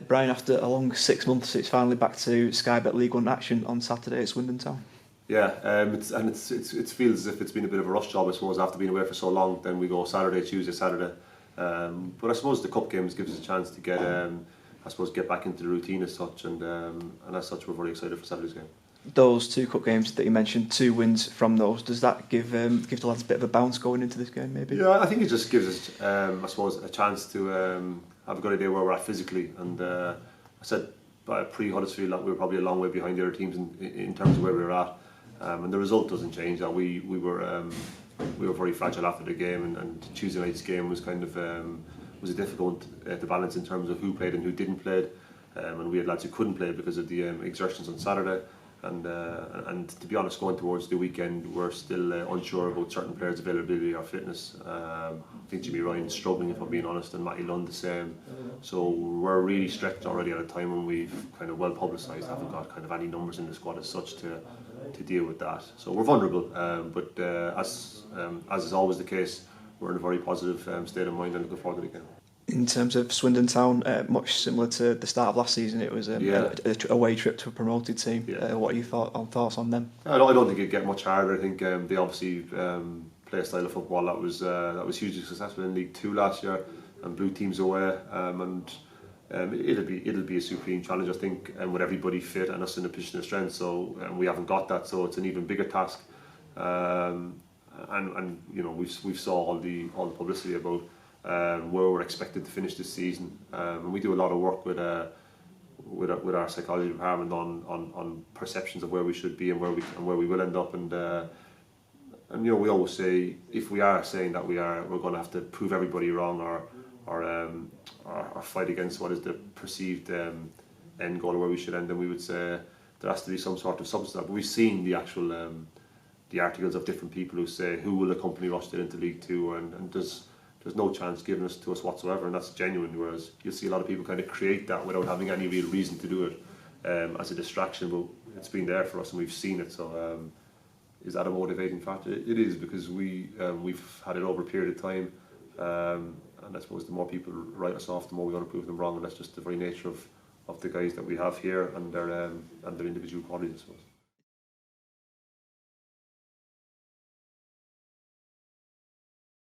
Brian, after a long 6 months, it's finally back to Sky Bet League One action on Saturday at Swindon Town. Yeah, it feels as if it's been a bit of a rush job, I suppose, after being away for so long. Then we go Saturday, Tuesday, Saturday. But I suppose the cup games gives us a chance to get back into the routine as such, and as such, we're very excited for Saturday's game. Those two cup games that you mentioned, 2 wins from those, does that give the lads a bit of a bounce going into this game, maybe? Yeah, I think it just gives us, I suppose, a chance to have a good idea where we're at physically. And I said pre-Huddersfield that we were probably a long way behind the other teams in terms of where we were at, and the result doesn't change that. We were very fragile after the game, and Tuesday night's game was kind of was a difficult to balance in terms of who played and who didn't play, and we had lads who couldn't play because of the exertions on Saturday. And to be honest, going towards the weekend, we're still unsure about certain players' availability or fitness. I think Jimmy Ryan's struggling, if I'm being honest, and Matty Lund the same. So we're really stretched already at a time when we've kind of well publicised, haven't got kind of any numbers in the squad as such to deal with that. So we're vulnerable, but as is always the case, we're in a very positive state of mind and looking forward to the game. In terms of Swindon Town, much similar to the start of last season, it was a away trip to a promoted team. Yeah. What are your thoughts on them? I don't think it'd get much harder. I think they obviously play a style of football that was hugely successful in League Two last year, and blew teams away. It'll be a supreme challenge, I think, and with everybody fit and us in a position of strength. So we haven't got that, so it's an even bigger task. And you know, we've saw all the publicity about where we're expected to finish this season, and we do a lot of work with our psychology department on perceptions of where we should be and where we will end up, and you know, we always say if we are saying that we're going to have to prove everybody wrong or fight against what is the perceived end goal of where we should end, then we would say there has to be some sort of substance. But we've seen the actual the articles of different people who say who will accompany Rochdale into League Two, and there's no chance given to us whatsoever, and that's genuine. Whereas you'll see a lot of people kind of create that without having any real reason to do it as a distraction, but it's been there for us and we've seen it. So is that a motivating factor? It is, because we've had it over a period of time, and I suppose the more people write us off, the more we want to prove them wrong, and that's just the very nature of the guys that we have here and their individual qualities, I suppose.